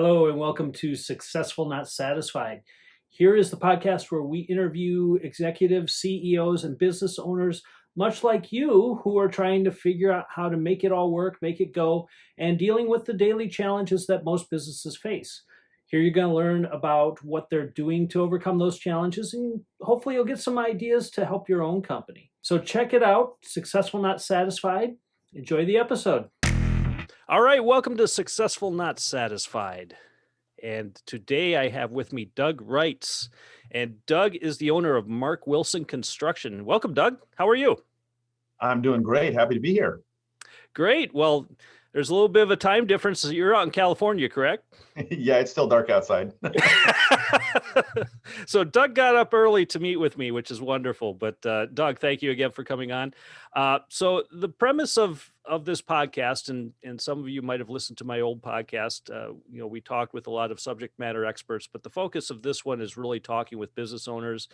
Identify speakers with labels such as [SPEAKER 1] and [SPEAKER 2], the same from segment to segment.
[SPEAKER 1] Hello, and welcome to Successful Not Satisfied. Here is the podcast where we interview executives, CEOs, and business owners, much like you, who are trying to figure out how to make it all work, make it go, and dealing with the daily challenges that most businesses face. Here you're going to learn about what they're doing to overcome those challenges, and hopefully you'll get some ideas to help your own company. So check it out, Successful Not Satisfied. Enjoy the episode. All right, welcome to Successful Not Satisfied. And today I have with me Doug Reitz. And Doug is the owner of Mark Wilson Construction. Welcome, Doug. How are you?
[SPEAKER 2] I'm doing great. Happy to be here.
[SPEAKER 1] Great. Well, there's a little bit of a time difference. You're out in California, correct?
[SPEAKER 2] Yeah, it's still dark outside.
[SPEAKER 1] So Doug got up early to meet with me, which is wonderful. But Doug, thank you again for coming on. So the premise of this podcast, and some of you might have listened to my old podcast, we talked with a lot of subject matter experts, but the focus of this one is really talking with business owners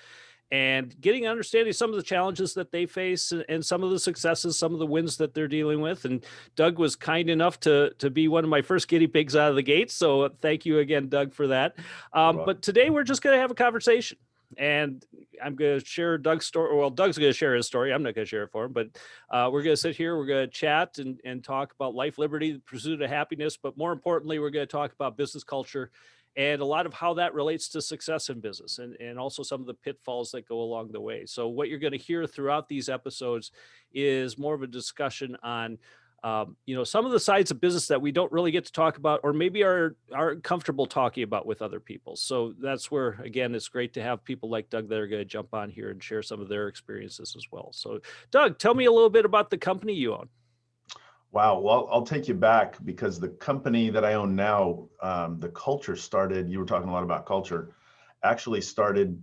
[SPEAKER 1] and getting understanding some of the challenges that they face and some of the successes, some of the wins that they're dealing with. And Doug was kind enough to be one of my first guinea pigs out of the gate. So thank you again, Doug, for that. But today we're just going to have a conversation. And I'm going to share Doug's story. Well, Doug's going to share his story. I'm not going to share it for him, but we're going to sit here. We're going to chat and talk about life, liberty, the pursuit of happiness. But more importantly, we're going to talk about business culture and a lot of how that relates to success in business and also some of the pitfalls that go along the way. So what you're going to hear throughout these episodes is more of a discussion on some of the sides of business that we don't really get to talk about, or maybe are comfortable talking about with other people. So that's where, again, it's great to have people like Doug that are going to jump on here and share some of their experiences as well. So Doug, tell me a little bit about the company you own.
[SPEAKER 2] Wow. Well, I'll take you back because the company that I own now, the culture started, you were talking a lot about culture, actually started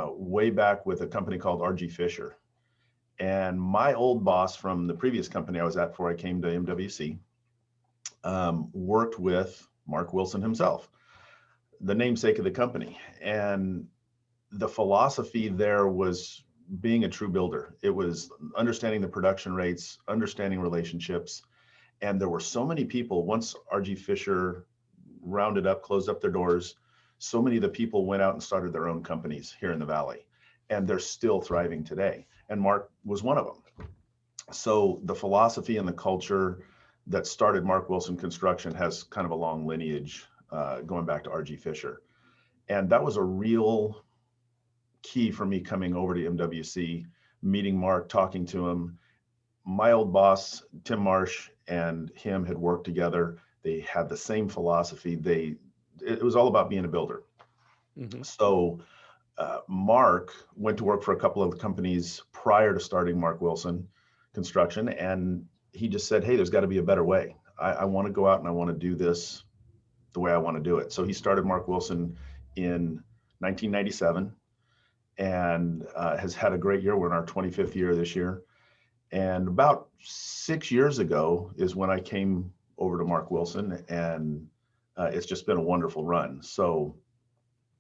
[SPEAKER 2] way back with a company called RG Fisher. And my old boss from the previous company I was at before I came to MWC worked with Mark Wilson himself, the namesake of the company. And the philosophy there was being a true builder. It was understanding the production rates, understanding relationships. And there were so many people, once RG Fisher rounded up, closed up their doors, so many of the people went out and started their own companies here in the Valley. And they're still thriving today. And Mark was one of them. So the philosophy and the culture that started Mark Wilson Construction has kind of a long lineage going back to RG Fisher. And that was a real key for me coming over to MWC, meeting Mark, talking to him. My old boss, Tim Marsh, and him had worked together. They had the same philosophy. It was all about being a builder. Mm-hmm. So Mark went to work for a couple of companies prior to starting Mark Wilson Construction. And he just said, hey, there's got to be a better way. I want to go out and I want to do this the way I want to do it. So he started Mark Wilson in 1997 and has had a great year. We're in our 25th year this year. And about 6 years ago is when I came over to Mark Wilson, and it's just been a wonderful run. So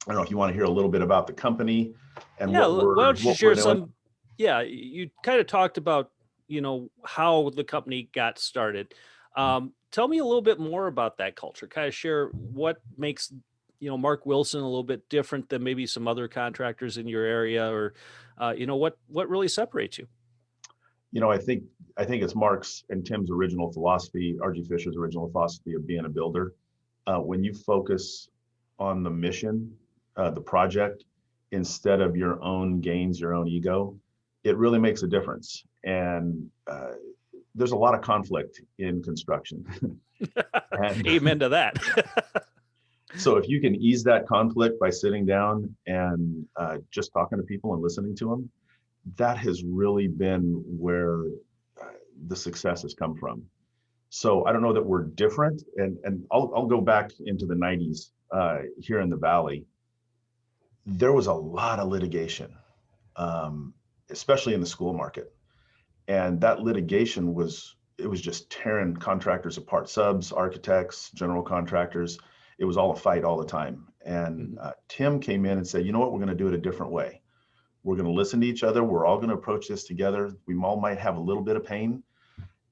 [SPEAKER 2] I don't know if you want to hear a little bit about the company and
[SPEAKER 1] why don't you share some? Yeah, you kind of talked about, how the company got started. Tell me a little bit more about that culture. Kind of share what makes, Mark Wilson a little bit different than maybe some other contractors in your area, or, what really separates you?
[SPEAKER 2] I think it's Mark's and Tim's original philosophy, RG Fisher's original philosophy of being a builder. When you focus on the mission, the project, instead of your own gains, your own ego, it really makes a difference. And there's a lot of conflict in construction.
[SPEAKER 1] Amen to that.
[SPEAKER 2] So if you can ease that conflict by sitting down and just talking to people and listening to them, that has really been where the success has come from. So I don't know that we're different. And I'll go back into the 90s here in the Valley. There was a lot of litigation, especially in the school market. And that litigation was just tearing contractors apart, subs, architects, general contractors. It was all a fight all the time. And Tim came in and said, you know what, we're going to do it a different way. We're going to listen to each other. We're all going to approach this together. We all might have a little bit of pain.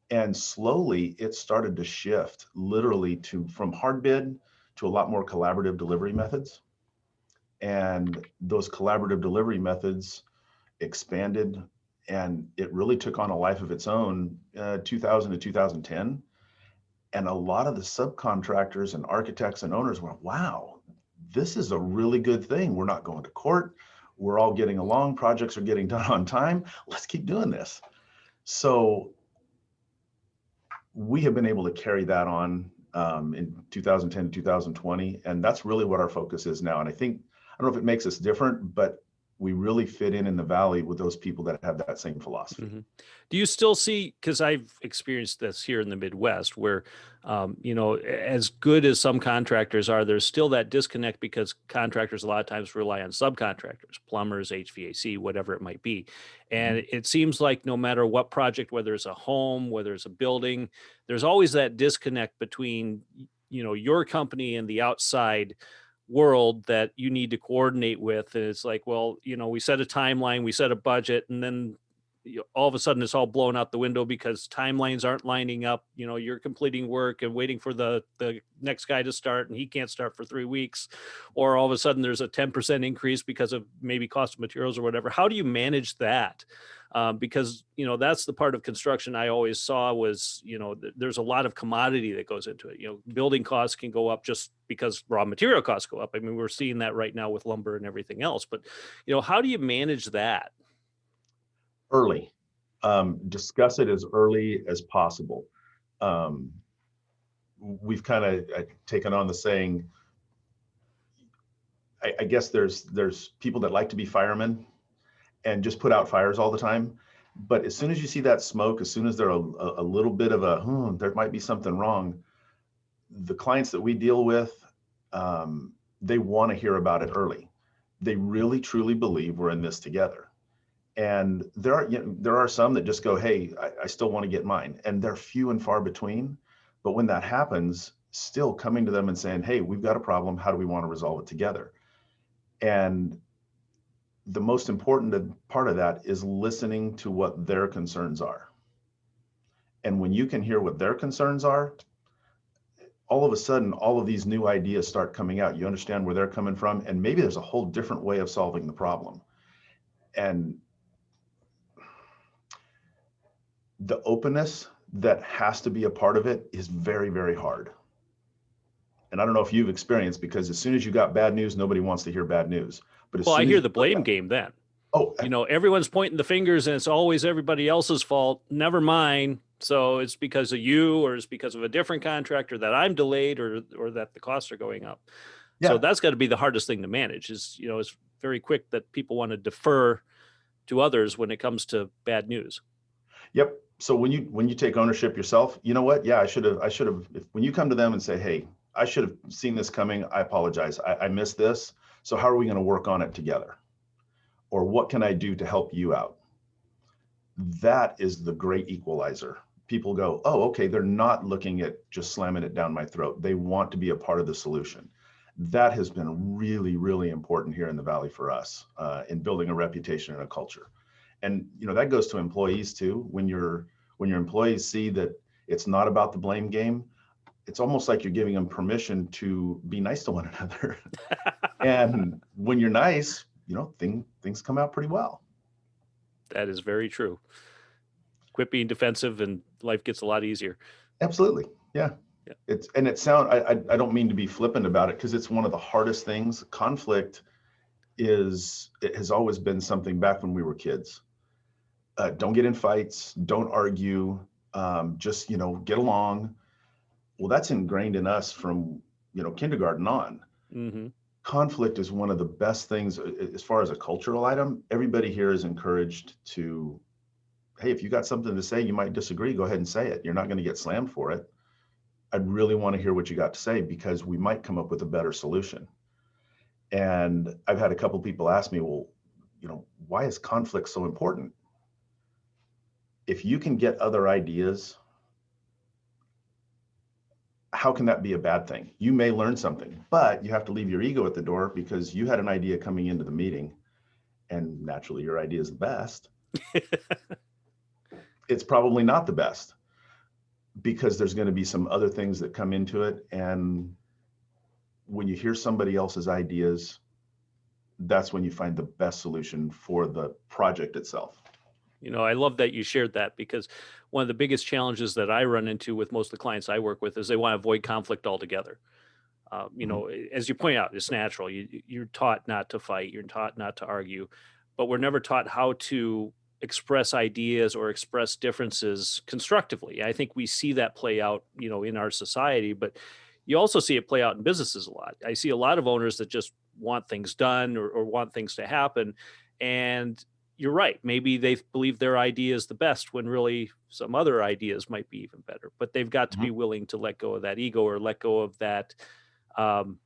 [SPEAKER 2] And slowly it started to shift literally from hard bid to a lot more collaborative delivery methods. And those collaborative delivery methods expanded, and it really took on a life of its own, 2000 to 2010. And a lot of the subcontractors and architects and owners went, wow, this is a really good thing. We're not going to court. We're all getting along. Projects are getting done on time. Let's keep doing this. So we have been able to carry that on in 2010 to 2020. And that's really what our focus is now. And I think, I don't know if it makes us different, but we really fit in the Valley with those people that have that same philosophy.
[SPEAKER 1] Mm-hmm. Do you still see, because I've experienced this here in the Midwest, where, as good as some contractors are, there's still that disconnect because contractors a lot of times rely on subcontractors, plumbers, HVAC, whatever it might be. And it seems like no matter what project, whether it's a home, whether it's a building, there's always that disconnect between, your company and the outside world that you need to coordinate with. And it's like, well, we set a timeline, we set a budget, and then all of a sudden it's all blown out the window because timelines aren't lining up. You're completing work and waiting for the next guy to start, and he can't start for 3 weeks, or all of a sudden there's a 10% increase because of maybe cost of materials or whatever. How do you manage that? Because that's the part of construction I always saw was, there's a lot of commodity that goes into it. Building costs can go up just because raw material costs go up. I mean, we're seeing that right now with lumber and everything else. But how do you manage that?
[SPEAKER 2] Early. Discuss it as early as possible. We've kind of taken on the saying, I guess there's people that like to be firemen and just put out fires all the time. But as soon as you see that smoke, as soon as there's a little bit of there might be something wrong, the clients that we deal with, they want to hear about it early. They really, truly believe we're in this together. And there are some that just go, hey, I still want to get mine. And they're few and far between. But when that happens, still coming to them and saying, hey, we've got a problem. How do we want to resolve it together? And the most important part of that is listening to what their concerns are. And when you can hear what their concerns are, all of a sudden, all of these new ideas start coming out. You understand where they're coming from, and maybe there's a whole different way of solving the problem. And the openness that has to be a part of it is very, very hard. And I don't know if you've experienced, because as soon as you got bad news, nobody wants to hear bad news. But as
[SPEAKER 1] Well,
[SPEAKER 2] soon
[SPEAKER 1] I
[SPEAKER 2] as
[SPEAKER 1] hear
[SPEAKER 2] you
[SPEAKER 1] the
[SPEAKER 2] put
[SPEAKER 1] blame
[SPEAKER 2] that-
[SPEAKER 1] game then.
[SPEAKER 2] Oh,
[SPEAKER 1] Everyone's pointing the fingers and it's always everybody else's fault, never mine. So it's because of you, or it's because of a different contractor that I'm delayed, or that the costs are going up.
[SPEAKER 2] yeah.
[SPEAKER 1] So that's got to be the hardest thing to manage is, it's very quick that people want to defer to others when it comes to bad news.
[SPEAKER 2] Yep. So when you take ownership yourself, you know what? Yeah, I should have, when you come to them and say, hey, I should have seen this coming. I apologize. I missed this. So how are we going to work on it together? Or what can I do to help you out? That is the great equalizer. People go, oh, okay, they're not looking at just slamming it down my throat. They want to be a part of the solution. That has been really, really important here in the Valley for us in building a reputation and a culture. And that goes to employees too. When your employees see that it's not about the blame game, it's almost like you're giving them permission to be nice to one another. And when you're nice, things come out pretty well.
[SPEAKER 1] That is very true. Quit being defensive and life gets a lot easier.
[SPEAKER 2] Absolutely. Yeah.
[SPEAKER 1] Yeah.
[SPEAKER 2] I don't mean to be flippant about it, because it's one of the hardest things. Conflict has always been something back when we were kids. Don't get in fights, don't argue, just, get along. Well, that's ingrained in us from, kindergarten on.
[SPEAKER 1] Mm-hmm.
[SPEAKER 2] Conflict is one of the best things as far as a cultural item. Everybody here is encouraged to, hey, if you got something to say, you might disagree, go ahead and say it. You're not going to get slammed for it. I'd really want to hear what you got to say, because we might come up with a better solution. And I've had a couple people ask me, well, why is conflict so important? If you can get other ideas, how can that be a bad thing? You may learn something, but you have to leave your ego at the door, because you had an idea coming into the meeting, and naturally your idea is the best. It's probably not the best, because there's going to be some other things that come into it. And when you hear somebody else's ideas, that's when you find the best solution for the project itself.
[SPEAKER 1] I love that you shared that, because one of the biggest challenges that I run into with most of the clients I work with is they want to avoid conflict altogether.
[SPEAKER 2] Mhm.
[SPEAKER 1] As you point out, it's natural. You're taught not to fight, you're taught not to argue, but we're never taught how to express ideas or express differences constructively. I think we see that play out, in our society, but you also see it play out in businesses a lot. I see a lot of owners that just want things done, or want things to happen. And you're right. Maybe they believe their idea is the best when really some other ideas might be even better, but they've got to
[SPEAKER 2] Mhm.
[SPEAKER 1] be willing to let go of that ego, or let go of that um,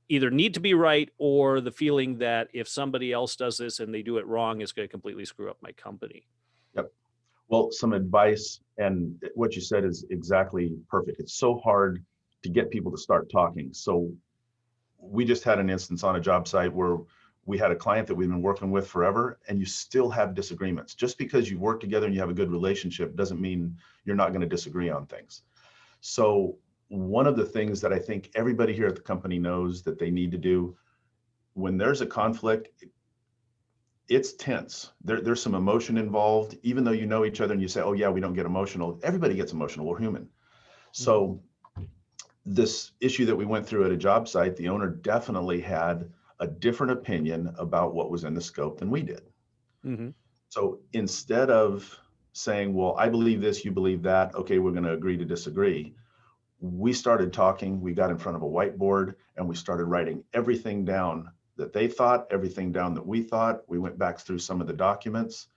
[SPEAKER 1] either need to be right, or the feeling that if somebody else does this and they do it wrong, it's going to completely screw up my company.
[SPEAKER 2] Yep. Well, some advice, and what you said is exactly perfect. It's so hard to get people to start talking. So we just had an instance on a job site where we had a client that we've been working with forever, and you still have disagreements. Just because you work together and you have a good relationship doesn't mean you're not going to disagree on things. So one of the things that I think everybody here at the company knows that they need to do when there's a conflict, it's tense. There's some emotion involved, even though you know each other and you say, oh yeah, we don't get emotional. Everybody gets emotional. We're human.
[SPEAKER 1] Mhm.
[SPEAKER 2] So this issue that we went through at a job site, the owner definitely had a different opinion about what was in the scope than we did.
[SPEAKER 1] Mhm.
[SPEAKER 2] So instead of saying, well, I believe this, you believe that, okay, we're going to agree to disagree, we started talking. We got in front of a whiteboard and we started writing everything down that they thought, everything down that we thought. We went back through some of the documents,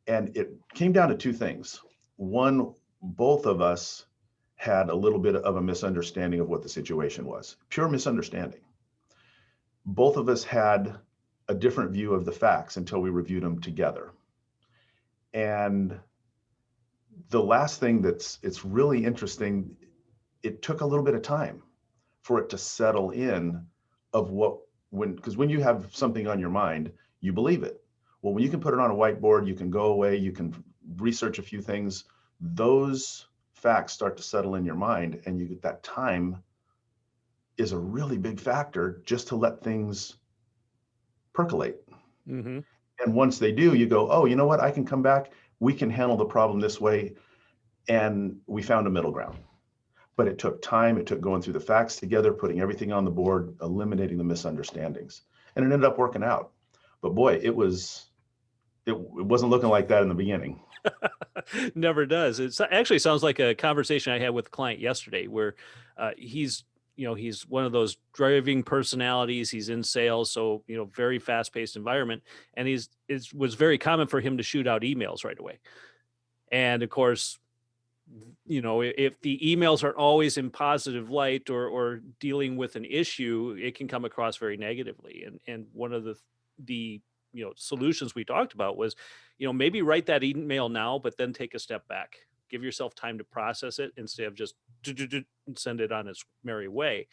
[SPEAKER 2] and it came down to two things. One, both of us had a little bit of a misunderstanding of what the situation was, pure misunderstanding. Both of us had a different view of the facts until we reviewed them together. And the last thing it's really interesting, it took a little bit of time for it to settle in of what, because when you have something on your mind, you believe it. Well, when you can put it on a whiteboard, you can go away, you can research a few things, those facts start to settle in your mind, and you get that time is a really big factor just to let things percolate.
[SPEAKER 1] Mhm.
[SPEAKER 2] And once they do, you go, oh, you know what? I can come back. We can handle the problem this way. And we found a middle ground. But it took time. It took going through the facts together, putting everything on the board, eliminating the misunderstandings. And it ended up working out. But boy, it wasn't looking like that in the beginning.
[SPEAKER 1] Never does. It actually sounds like a conversation I had with a client yesterday, where he's one of those driving personalities. He's in sales, so very fast paced environment, and it was very common for him to shoot out emails right away. And of course, if the emails are always in positive light, or dealing with an issue, it can come across very negatively. And one of the solutions we talked about was, maybe write that email now, but then take a step back, give yourself time to process it, instead of just send it on its merry way.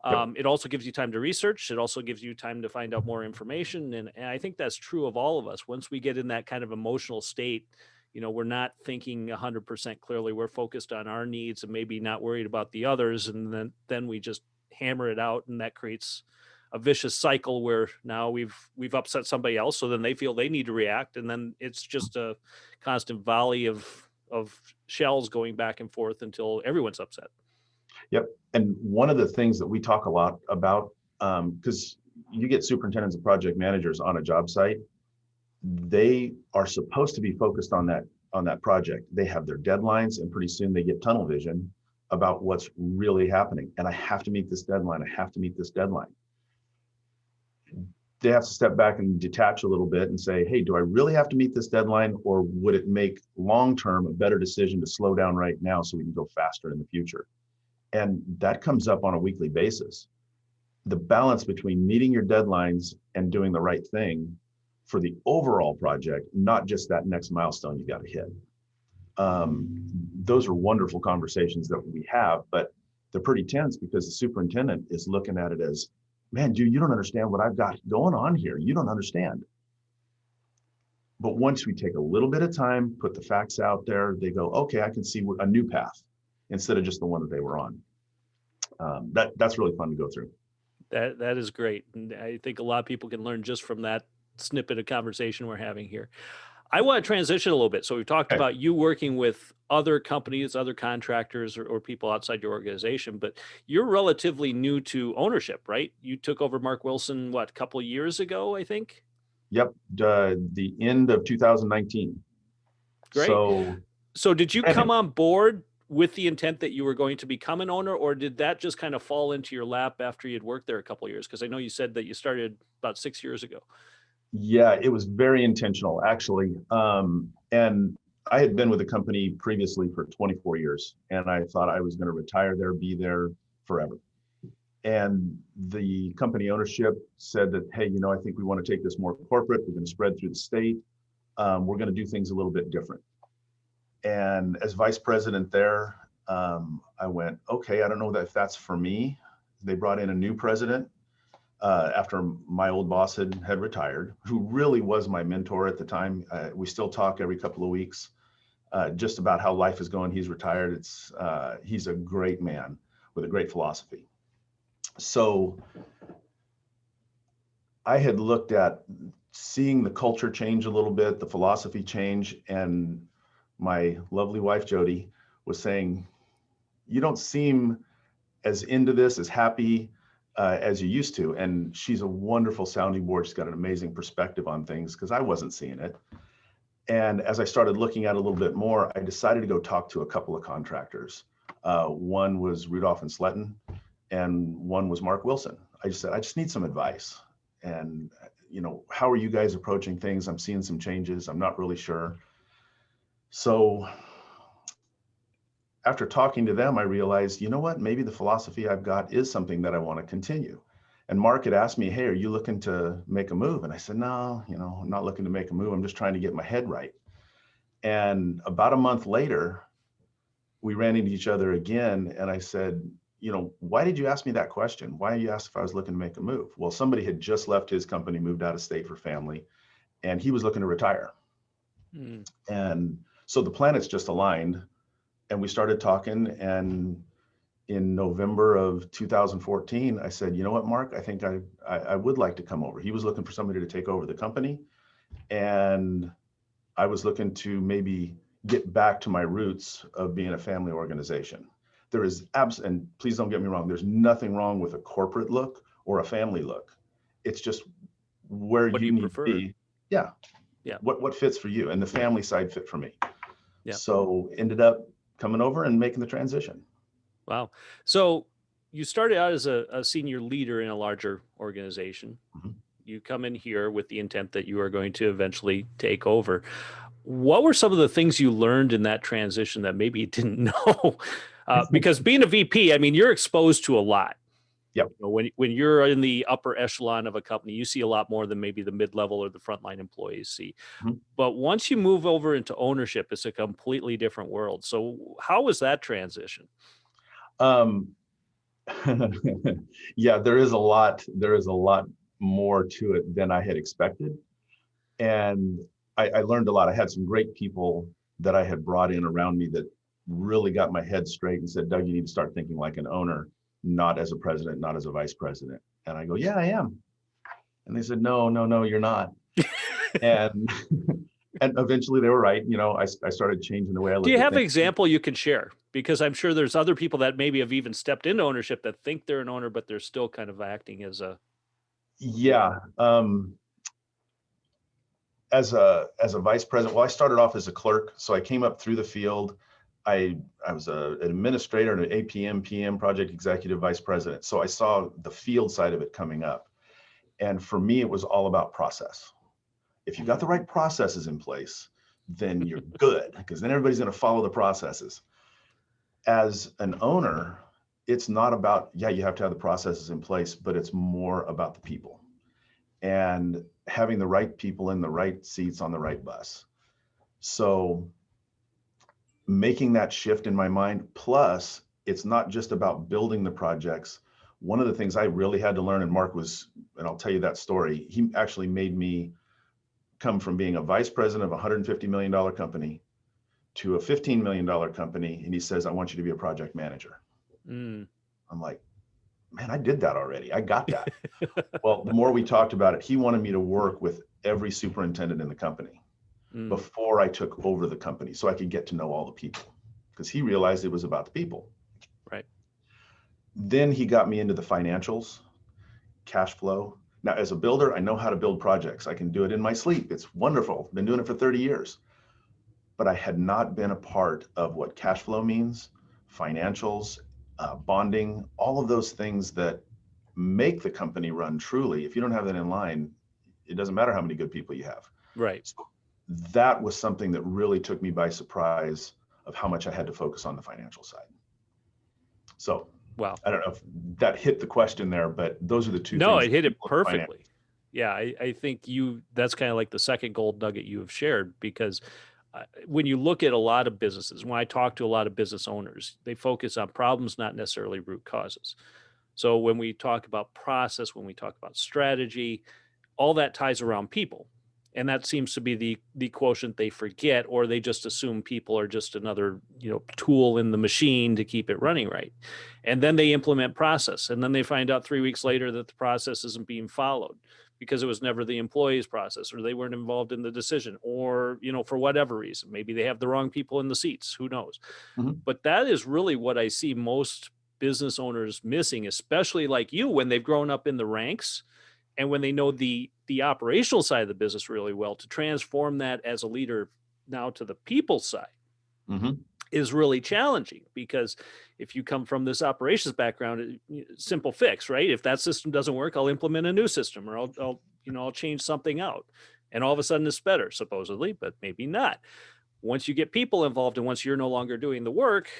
[SPEAKER 2] Yep.
[SPEAKER 1] It also gives you time to research. It also gives you time to find out more information. And I think that's true of all of us. Once we get in that kind of emotional state, we're not thinking 100% clearly. We're focused on our needs and maybe not worried about the others. And then we just hammer it out. And that creates a vicious cycle where now we've upset somebody else. So then they feel they need to react. And then it's just a constant volley of shells going back and forth until everyone's upset.
[SPEAKER 2] Yep. And one of the things that we talk a lot about, because you get superintendents and project managers on a job site, they are supposed to be focused on that project. They have their deadlines, and pretty soon they get tunnel vision about what's really happening. And I have to meet this deadline. I have to meet this deadline. They have to step back and detach a little bit and say, hey, do I really have to meet this deadline, or would it make long-term a better decision to slow down right now so we can go faster in the future? And that comes up on a weekly basis. The balance between meeting your deadlines and doing the right thing for the overall project, not just that next milestone you got to hit. Those are wonderful conversations that we have, but they're pretty tense because the superintendent is looking at it as, man, dude, you don't understand what I've got going on here. You don't understand. But once we take a little bit of time, put the facts out there, they go, okay, I can see a new path instead of just the one that they were on. That's really fun to go through.
[SPEAKER 1] That is great. And I think a lot of people can learn just from that snippet of conversation we're having here. I want to transition a little bit. So we've talked
[SPEAKER 2] Okay.
[SPEAKER 1] about you working with other companies, other contractors, or people outside your organization, but you're relatively new to ownership, right? You took over Mark Wilson, what, a couple of years ago, I think?
[SPEAKER 2] Yep. The end of 2019.
[SPEAKER 1] Great.
[SPEAKER 2] So
[SPEAKER 1] So did you
[SPEAKER 2] brand
[SPEAKER 1] come
[SPEAKER 2] new.
[SPEAKER 1] on board with the intent that you were going to become an owner, or did that just kind of fall into your lap after you'd worked there a couple of years? Because I know you said that you started about 6 years ago.
[SPEAKER 2] Yeah, it was very intentional, actually. And I had been with the company previously for 24 years, and I thought I was going to retire there, be there forever. And the company ownership said that, hey, I think we want to take this more corporate. We're going to spread through the state. We're going to do things a little bit different. And as vice president there, I went, okay, I don't know if that's for me. They brought in a new president after my old boss had retired, who really was my mentor at the time. We still talk every couple of weeks, just about how life is going. He's retired. He's a great man with a great philosophy. So I had looked at seeing the culture change a little bit, the philosophy change, and my lovely wife, Jody, was saying, you don't seem as into this, as happy as you used to. And she's a wonderful sounding board. She's got an amazing perspective on things because I wasn't seeing it. And as I started looking at it a little bit more, I decided to go talk to a couple of contractors. One was Rudolph and Sletton, and one was Mark Wilson. I just said, I just need some advice. And, how are you guys approaching things? I'm seeing some changes. I'm not really sure. So after talking to them, I realized, you know what, maybe the philosophy I've got is something that I want to continue. And Mark had asked me, hey, are you looking to make a move? And I said, no, I'm not looking to make a move. I'm just trying to get my head right. And about a month later, we ran into each other again. And I said, why did you ask me that question? Why you asked if I was looking to make a move? Well, somebody had just left his company, moved out of state for family, and he was looking to retire. And so the planets just aligned, and we started talking. And in November of 2014, I said, you know what, Mark, I think I would like to come over. He was looking for somebody to take over the company. And I was looking to maybe get back to my roots of being a family organization. There is and please don't get me wrong, there's nothing wrong with a corporate look or a family look. It's just where
[SPEAKER 1] What do
[SPEAKER 2] you
[SPEAKER 1] you
[SPEAKER 2] need
[SPEAKER 1] prefer?
[SPEAKER 2] to be. Yeah.
[SPEAKER 1] Yeah.
[SPEAKER 2] What fits for you, and the family side fit for me.
[SPEAKER 1] Yeah.
[SPEAKER 2] So ended up coming over and making the transition.
[SPEAKER 1] Wow. So you started out as a senior leader in a larger organization.
[SPEAKER 2] Mm-hmm.
[SPEAKER 1] You come in here with the intent that you are going to eventually take over. What were some of the things you learned in that transition that maybe you didn't know? Because being a VP, I mean, you're exposed to a lot.
[SPEAKER 2] Yep.
[SPEAKER 1] When you're in the upper echelon of a company, you see a lot more than maybe the mid-level or the frontline employees see.
[SPEAKER 2] Mm-hmm.
[SPEAKER 1] But once you move over into ownership, it's a completely different world. So how was that transition?
[SPEAKER 2] Yeah, there is a lot more to it than I had expected. And I learned a lot. I had some great people that I had brought in around me that really got my head straight and said, Doug, you need to start thinking like an owner, not as a president, not as a vice president. And I go, yeah, I am. And they said, no, you're not. And and eventually they were right. I started changing the way I looked at things.
[SPEAKER 1] Do you have an example you can share? Because I'm sure there's other people that maybe have even stepped into ownership that think they're an owner, but they're still kind of acting as a.
[SPEAKER 2] Yeah. As a vice president, well, I started off as a clerk. So I came up through the field. I was an administrator and an APM, PM, project executive vice president. So I saw the field side of it coming up. And for me, it was all about process. If you've got the right processes in place, then you're good, because then everybody's going to follow the processes. As an owner, it's not about, yeah, you have to have the processes in place, but it's more about the people and having the right people in the right seats on the right bus. So making that shift in my mind, plus it's not just about building the projects. One of the things I really had to learn, and Mark was, and I'll tell you that story, he actually made me come from being a vice president of a $150 million company to a $15 million company. And he says, I want you to be a project manager. I'm like, man, I did that already. I got that. Well, the more we talked about it, he wanted me to work with every superintendent in the company
[SPEAKER 1] Mm,
[SPEAKER 2] before I took over the company so I could get to know all the people, because he realized it was about the people.
[SPEAKER 1] right.
[SPEAKER 2] Then he got me into the financials, cash flow. Now, as a builder, I know how to build projects. I can do it in my sleep. It's wonderful. Been doing it for 30 years. But I had not been a part of what cash flow means, financials, bonding, all of those things that make the company run truly. If you don't have that in line, it doesn't matter how many good people you have.
[SPEAKER 1] Right.
[SPEAKER 2] So that was something that really took me by surprise of how much I had to focus on the financial side. So
[SPEAKER 1] Wow.
[SPEAKER 2] I don't know if that hit the question there, but those are the two
[SPEAKER 1] No,
[SPEAKER 2] things.
[SPEAKER 1] it hit it
[SPEAKER 2] People in finance.
[SPEAKER 1] perfectly. Yeah, I think that's kind of like the second gold nugget you have shared, because when you look at a lot of businesses, when I talk to a lot of business owners, they focus on problems, not necessarily root causes. So when we talk about process, when we talk about strategy, all that ties around people. And that seems to be the quotient they forget, or they just assume people are just another, tool in the machine to keep it running right. And then they implement process. And then they find out 3 weeks later that the process isn't being followed because it was never the employee's process, or they weren't involved in the decision, or, for whatever reason, maybe they have the wrong people in the seats, who knows?
[SPEAKER 2] Mhm.
[SPEAKER 1] But that is really what I see most business owners missing, especially like you, when they've grown up in the ranks and when they know the operational side of the business really well, to transform that as a leader now to the people side
[SPEAKER 2] Mhm.
[SPEAKER 1] is really challenging. Because if you come from this operations background, simple fix, right? If that system doesn't work, I'll implement a new system, or I'll change something out, and all of a sudden it's better, supposedly, but maybe not. Once you get people involved, and once you're no longer doing the work,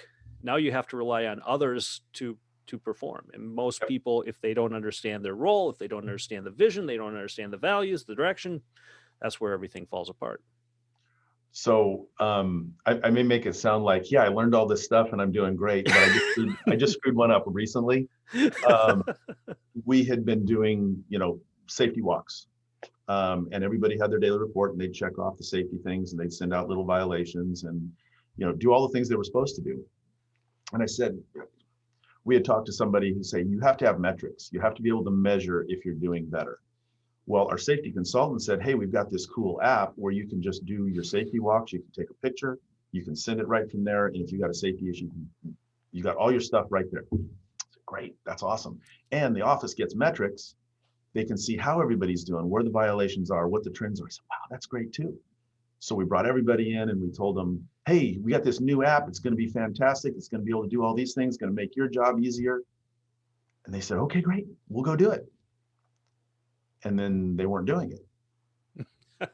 [SPEAKER 1] now you have to rely on others to perform. And most
[SPEAKER 2] Yep.
[SPEAKER 1] people, if they don't understand their role, if they don't understand the vision, they don't understand the values, the direction, that's where everything falls apart.
[SPEAKER 2] So I may make it sound like, yeah, I learned all this stuff and I'm doing great, but I just screwed one up recently. Um, we had been doing, safety walks, and everybody had their daily report, and they'd check off the safety things, and they'd send out little violations, and do all the things they were supposed to do. And I said, we had talked to somebody who say, you have to have metrics. You have to be able to measure if you're doing better. Well, our safety consultant said, hey, we've got this cool app where you can just do your safety walks. You can take a picture, you can send it right from there. And if you got a safety issue, you got all your stuff right there. Great, that's awesome. And the office gets metrics. They can see how everybody's doing, where the violations are, what the trends are. I said, wow, that's great too. So we brought everybody in and we told them, hey, we got this new app. It's going to be fantastic. It's going to be able to do all these things, going to make your job easier. And they said, okay, great, we'll go do it. And then they weren't doing it.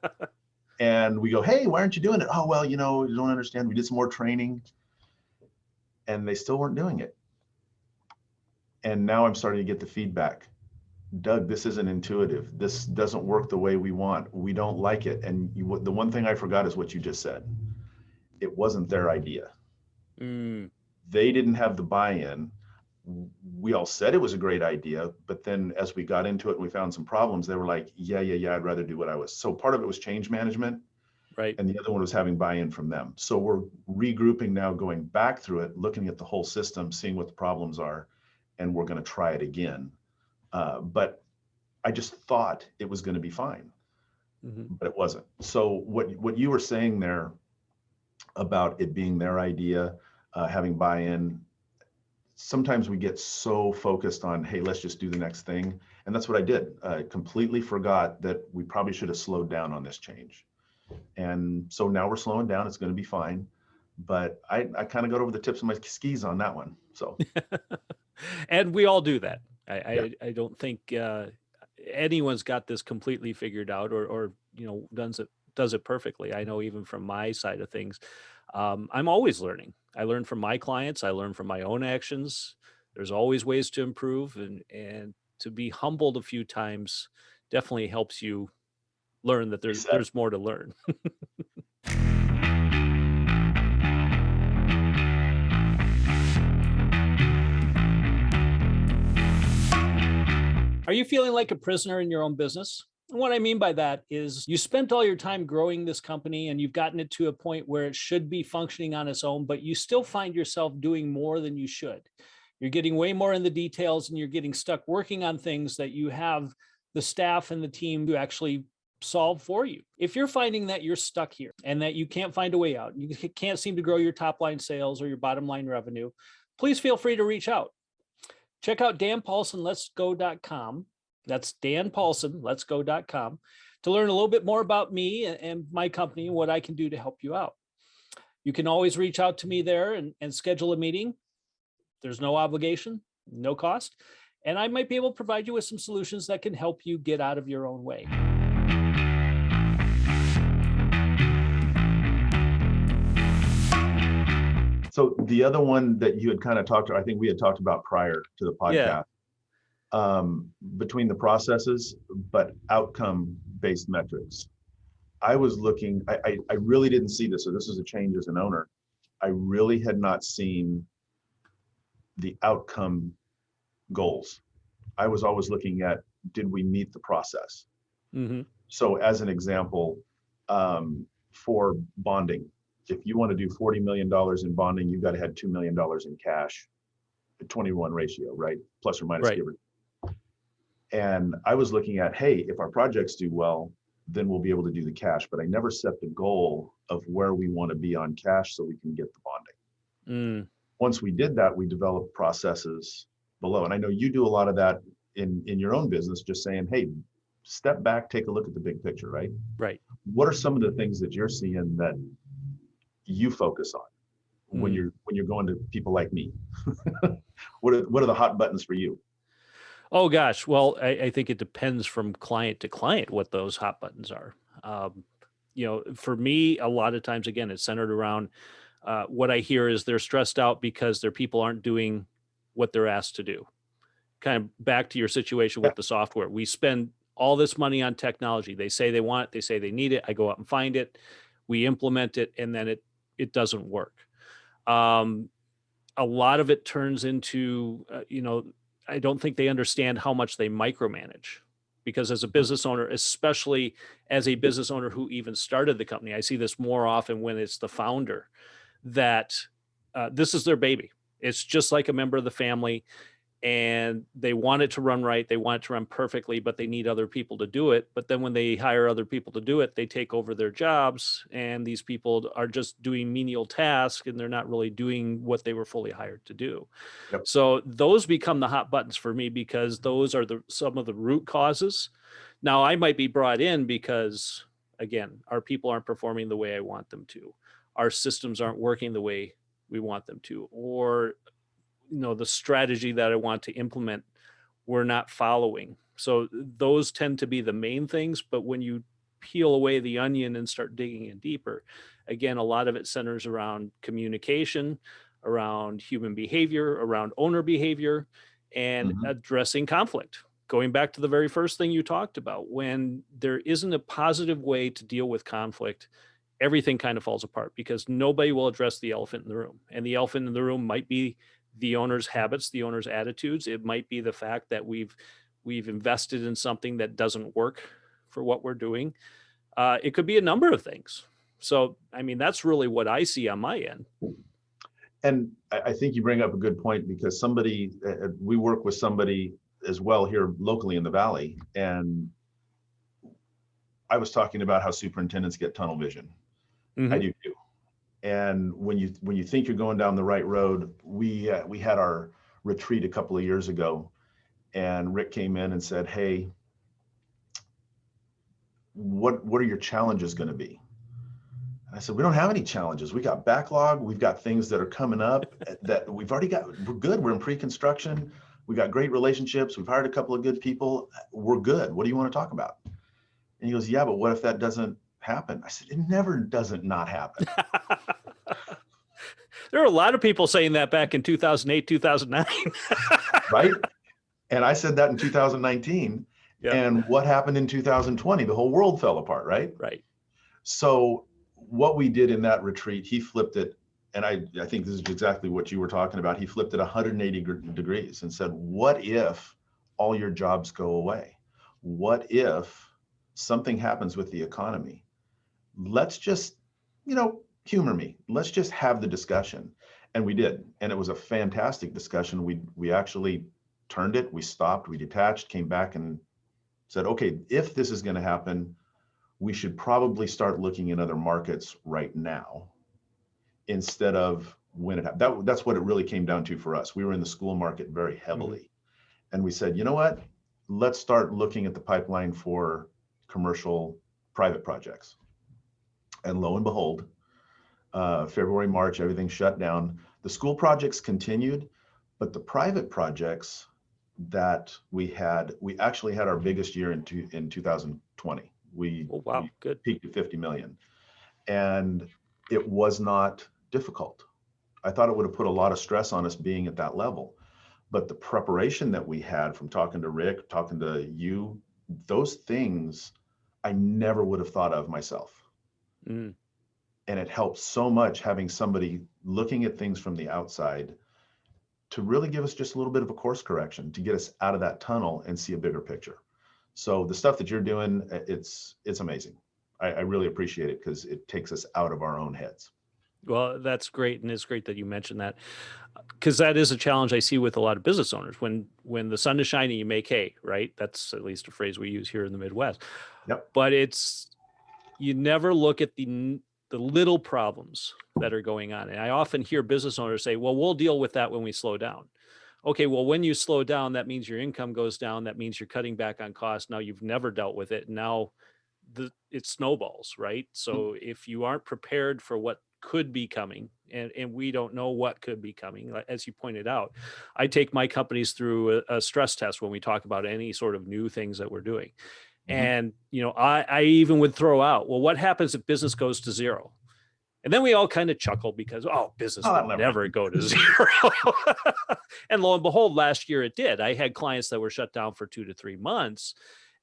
[SPEAKER 2] And we go, hey, why aren't you doing it? Oh, well, you don't understand. We did some more training. And they still weren't doing it. And now I'm starting to get the feedback. Doug, this isn't intuitive. This doesn't work the way we want. We don't like it. And the one thing I forgot is what you just said. It wasn't their idea.
[SPEAKER 1] Mm,
[SPEAKER 2] They didn't have the buy-in. We all said it was a great idea, but then as we got into it and we found some problems, they were like, yeah, I'd rather do what I was. So part of it was change management,
[SPEAKER 1] right.
[SPEAKER 2] and the other one was having buy-in from them. So we're regrouping now, going back through it, looking at the whole system, seeing what the problems are, and we're going to try it again. But I just thought it was going to be fine, but it wasn't. So what you were saying there about it being their idea, having buy-in, sometimes we get so focused on, hey, let's just do the next thing. And that's what I did. I completely forgot that we probably should have slowed down on this change. And so now we're slowing down. It's going to be fine. But I kind of got over the tips of my skis on that one. So,
[SPEAKER 1] And we all do that.
[SPEAKER 2] yeah,
[SPEAKER 1] I don't think anyone's got this completely figured out, or does it perfectly. I know, even from my side of things, I'm always learning. I learn from my clients. I learn from my own actions. There's always ways to improve, and to be humbled a few times definitely helps you learn that
[SPEAKER 2] reset.
[SPEAKER 1] there's more to learn. Are you feeling like a prisoner in your own business? And what I mean by that is, you spent all your time growing this company and you've gotten it to a point where it should be functioning on its own, but you still find yourself doing more than you should. You're getting way more in the details, and you're getting stuck working on things that you have the staff and the team to actually solve for you. If you're finding that you're stuck here and that you can't find a way out, you can't seem to grow your top line sales or your bottom line revenue, please feel free to reach out. Check out danpaulsonletsgo.com. That's Dan Paulson, letsgo.com, to learn a little bit more about me and my company and what I can do to help you out. You can always reach out to me there and schedule a meeting. There's no obligation, no cost, and I might be able to provide you with some solutions that can help you get out of your own way.
[SPEAKER 2] So the other one that you had kind of talked to, I think we had talked about prior to the podcast, between the processes, but outcome-based metrics. I was looking, I really didn't see this, so this is a change as an owner. I really had not seen the outcome goals. I was always looking at, did we meet the process?
[SPEAKER 1] Mm-hmm.
[SPEAKER 2] So as an example, for bonding, if you want to do $40 million in bonding, you've got to have $2 million in cash, a 20-1 ratio, right? Plus or minus,
[SPEAKER 1] right.
[SPEAKER 2] give or take. And I was looking at, hey, if our projects do well, then we'll be able to do the cash. But I never set the goal of where we want to be on cash so we can get the bonding. Once we did that, we developed processes below. And I know you do a lot of that in your own business, just saying, hey, step back, take a look at the big picture, right?
[SPEAKER 1] Right.
[SPEAKER 2] What are some of the things that you're seeing that you focus on when you're going to people like me? What are the hot buttons for you?
[SPEAKER 1] Oh gosh, well, I think it depends from client to client what those hot buttons are. For me, a lot of times, again, it's centered around what I hear is they're stressed out because their people aren't doing what they're asked to do. Kind of back to your situation with the software. We spend all this money on technology. They say they want it. They say they need it. I go out and find it. We implement it, and then it doesn't work. A lot of it turns into, I don't think they understand how much they micromanage, because as a business owner, especially as a business owner who even started the company, I see this more often when it's the founder, that this is their baby. It's just like a member of the family, and they want it to run right. They want it to run perfectly, but they need other people to do it. But then when they hire other people to do it, they take over their jobs, and these people are just doing menial tasks, and they're not really doing what they were fully hired to do.
[SPEAKER 2] Yep.
[SPEAKER 1] So those become the hot buttons for me, because those are some of the root causes. Now, I might be brought in because, again, our people aren't performing the way I want them to. Our systems aren't working the way we want them to, or the strategy that I want to implement, we're not following. So those tend to be the main things. But when you peel away the onion and start digging in deeper, again, a lot of it centers around communication, around human behavior, around owner behavior, and addressing conflict. Going back to the very first thing you talked about, when there isn't a positive way to deal with conflict, everything kind of falls apart, because nobody will address the elephant in the room. And the elephant in the room might be the owner's habits, the owner's attitudes. It might be the fact that we've invested in something that doesn't work for what we're doing. It could be a number of things. So, I mean, that's really what I see on my end.
[SPEAKER 2] And I think you bring up a good point, because we work with somebody as well here locally in the Valley. And I was talking about how superintendents get tunnel vision. I do too. And when you think you're going down the right road, we had our retreat a couple of years ago, and Rick came in and said, "Hey, what are your challenges going to be?" And I said, "We don't have any challenges. We got backlog. We've got things that are coming up that we've already got. We're good. We're in pre-construction. We got great relationships. We've hired a couple of good people. We're good. What do you want to talk about?" And he goes, "Yeah, but what if that doesn't happen?" I said, "It never doesn't not happen."
[SPEAKER 1] There are a lot of people saying that back in 2008, 2009.
[SPEAKER 2] Right? And I said that in 2019.
[SPEAKER 1] Yeah.
[SPEAKER 2] And what happened in 2020? The whole world fell apart, right?
[SPEAKER 1] Right.
[SPEAKER 2] So what we did in that retreat, he flipped it. And I think this is exactly what you were talking about. He flipped it 180 degrees and said, what if all your jobs go away? What if something happens with the economy? Let's just, humor me. Let's just have the discussion. And we did. And it was a fantastic discussion. We actually turned it, we stopped, we detached, came back and said, okay, if this is going to happen, we should probably start looking at other markets right now instead of when it happened. That's what it really came down to for us. We were in the school market very heavily. And we said, you know what? Let's start looking at the pipeline for commercial private projects. And lo and behold, February, March, everything shut down. The school projects continued, but the private projects that we actually had our biggest year in 2020.
[SPEAKER 1] Oh, wow. Good.
[SPEAKER 2] Peaked at 50 million. And it was not difficult. I thought it would have put a lot of stress on us being at that level. But the preparation that we had from talking to Rick, talking to you, those things I never would have thought of myself. And it helps so much having somebody looking at things from the outside to really give us just a little bit of a course correction to get us out of that tunnel and see a bigger picture. So the stuff that you're doing, it's amazing. I really appreciate it because it takes us out of our own heads.
[SPEAKER 1] Well, that's great. And it's great that you mentioned that, because that is a challenge I see with a lot of business owners. When the sun is shining, you make hay, right? That's at least a phrase we use here in the Midwest.
[SPEAKER 2] Yep.
[SPEAKER 1] But you never look at the little problems that are going on. And I often hear business owners say, well, we'll deal with that when we slow down. Okay, well, when you slow down, that means your income goes down. That means you're cutting back on costs. Now you've never dealt with it. Now it snowballs, right? So if you aren't prepared for what could be coming, and we don't know what could be coming, as you pointed out, I take my companies through a stress test when we talk about any sort of new things that we're doing. And, I even would throw out, well, what happens if business goes to zero? And then we all kind of chuckle because, business will never go to zero. And lo and behold, last year it did. I had clients that were shut down for 2 to 3 months.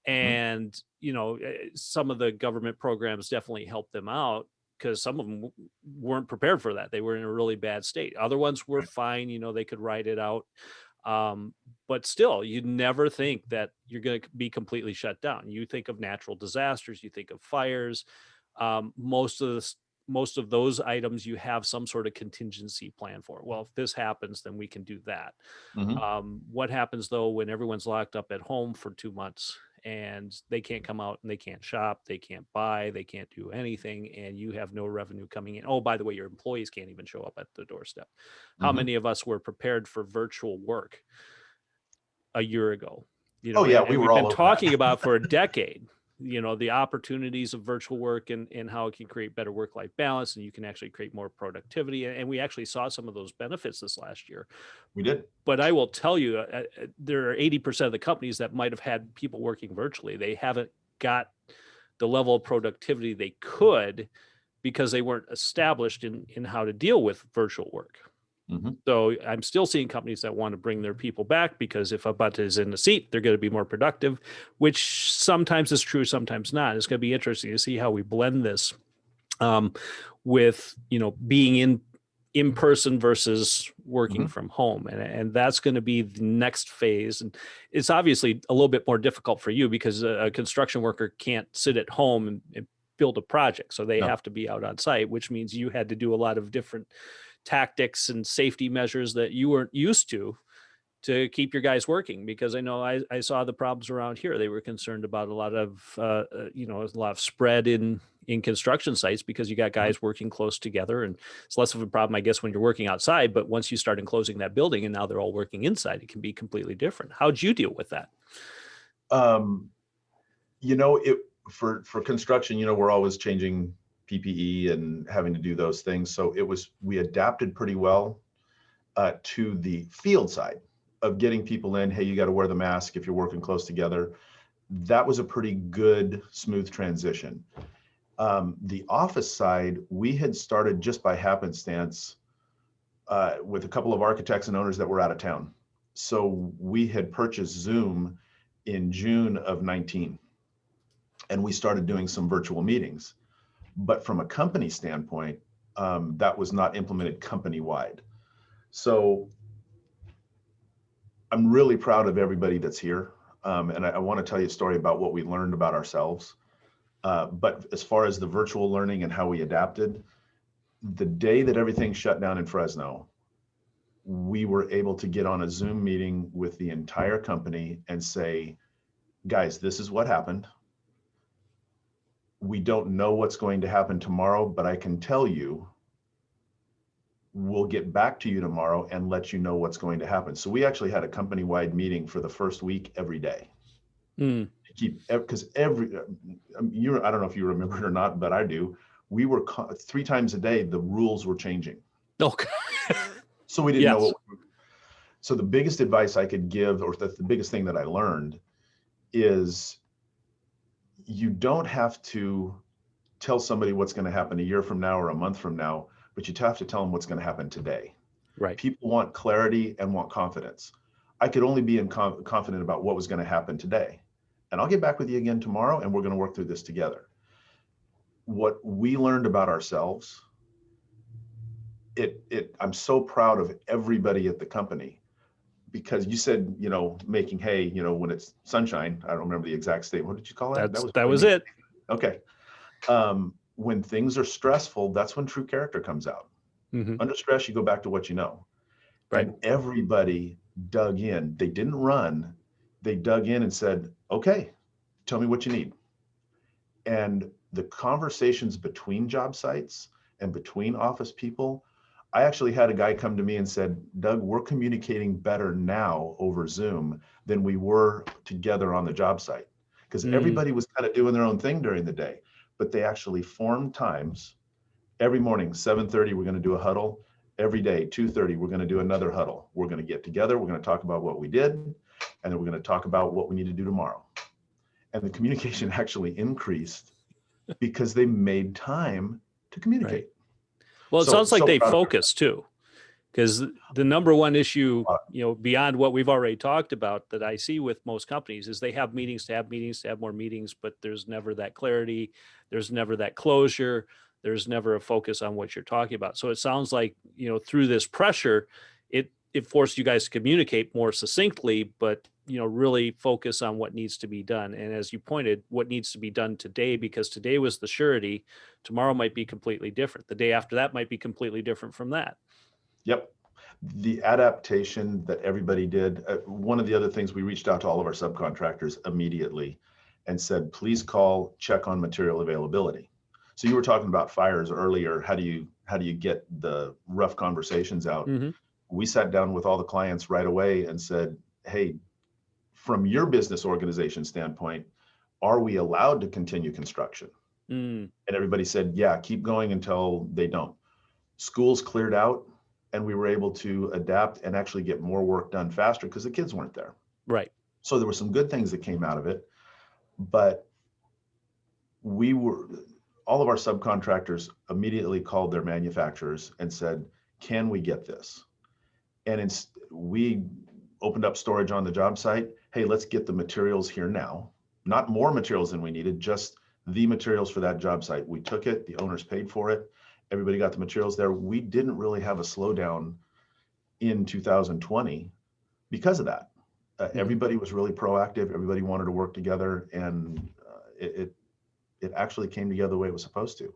[SPEAKER 1] And, some of the government programs definitely helped them out because some of them weren't prepared for that. They were in a really bad state. Other ones were fine. They could ride it out. But still, you never think that you're going to be completely shut down. You think of natural disasters, you think of fires. Most of those items you have some sort of contingency plan for. Well, if this happens, then we can do that. What happens though when everyone's locked up at home for 2 months and they can't come out and they can't shop, they can't buy, they can't do anything, and you have no revenue coming in? Oh, by the way, your employees can't even show up at the doorstep. How many of us were prepared for virtual work a year ago?
[SPEAKER 2] We
[SPEAKER 1] we've
[SPEAKER 2] were all
[SPEAKER 1] been talking about for a decade, the opportunities of virtual work and how it can create better work-life balance, and you can actually create more productivity. And we actually saw some of those benefits this last year.
[SPEAKER 2] We did.
[SPEAKER 1] But I will tell you, there are 80% of the companies that might have had people working virtually. They haven't got the level of productivity they could because they weren't established in how to deal with virtual work. So I'm still seeing companies that want to bring their people back because if a butt is in the seat, they're going to be more productive, which sometimes is true, sometimes not. It's going to be interesting to see how we blend this with, being in person versus working from home. And that's going to be the next phase. And it's obviously a little bit more difficult for you because a construction worker can't sit at home and build a project. So they have to be out on site, which means you had to do a lot of different tactics and safety measures that you weren't used to keep your guys working. Because I know I saw the problems around here. They were concerned about a lot of spread in construction sites because you got guys working close together, and it's less of a problem, I guess, when you're working outside. But once you start enclosing that building and now they're all working inside, it can be completely different. How'd you deal with that?
[SPEAKER 2] For construction, we're always changing PPE and having to do those things. So we adapted pretty well to the field side of getting people in. Hey, you got to wear the mask if you're working close together. That was a pretty good, smooth transition. The office side, we had started just by happenstance with a couple of architects and owners that were out of town. So we had purchased Zoom in June of 19, and we started doing some virtual meetings. But from a company standpoint, that was not implemented company-wide. So I'm really proud of everybody that's here. And I want to tell you a story about what we learned about ourselves. But as far as the virtual learning and how we adapted, the day that everything shut down in Fresno, we were able to get on a Zoom meeting with the entire company and say, guys, this is what happened. We don't know what's going to happen tomorrow, but I can tell you, we'll get back to you tomorrow and let you know what's going to happen. So we actually had a company-wide meeting for the first week every day.
[SPEAKER 1] Mm.
[SPEAKER 2] Because I don't know if you remember it or not, but I do. We were 3 times a day, the rules were changing.
[SPEAKER 1] Okay.
[SPEAKER 2] So we didn't
[SPEAKER 1] Yes.
[SPEAKER 2] know what. So the biggest advice I could give, or the biggest thing that I learned, is you don't have to tell somebody what's going to happen a year from now or a month from now, but you have to tell them what's going to happen today.
[SPEAKER 1] Right.
[SPEAKER 2] People want clarity and want confidence. I could only be confident about what was going to happen today. And I'll get back with you again tomorrow, and we're going to work through this together. What we learned about ourselves, I'm so proud of everybody at the company, because you said, making hay, when it's sunshine. I don't remember the exact statement. What did you call that?
[SPEAKER 1] That was it.
[SPEAKER 2] Okay. When things are stressful, that's when true character comes out.
[SPEAKER 1] Mm-hmm.
[SPEAKER 2] Under stress, you go back to what you know.
[SPEAKER 1] Right.
[SPEAKER 2] And everybody dug in. They didn't run. They dug in and said, okay, tell me what you need. And the conversations between job sites and between office people, I actually had a guy come to me and said, Doug, we're communicating better now over Zoom than we were together on the job site. Because everybody was kind of doing their own thing during the day, but they actually formed times. Every morning, 7:30, we're going to do a huddle. Every day, 2:30, we're going to do another huddle. We're going to get together. We're going to talk about what we did, and then we're going to talk about what we need to do tomorrow. And the communication actually increased because they made time to communicate.
[SPEAKER 1] Right. Well, it sounds like they focus too, because the number one issue, beyond what we've already talked about that I see with most companies is they have meetings to have meetings to have more meetings, but there's never that clarity. There's never that closure. There's never a focus on what you're talking about. So it sounds like, through this pressure, it forced you guys to communicate more succinctly, but, really focus on what needs to be done. And as you pointed, what needs to be done today, because today was the surety. Tomorrow might be completely different. The day after that might be completely different from that.
[SPEAKER 2] Yep. The adaptation that everybody did, one of the other things, we reached out to all of our subcontractors immediately and said, please call, check on material availability. So you were talking about fires earlier. How do you get the rough conversations out? Mm-hmm. We sat down with all the clients right away and said, hey, from your business organization standpoint, are we allowed to continue construction? And everybody said, yeah, keep going until they don't. Schools cleared out, and we were able to adapt and actually get more work done faster because the kids weren't there.
[SPEAKER 1] Right.
[SPEAKER 2] So there were some good things that came out of it, but all of our subcontractors immediately called their manufacturers and said, can we get this? And we opened up storage on the job site. Hey, let's get the materials here now. Not more materials than we needed, just the materials for that job site. We took it, the owners paid for it. Everybody got the materials there. We didn't really have a slowdown in 2020 because of that. Everybody was really proactive. Everybody wanted to work together, and it actually came together the way it was supposed to.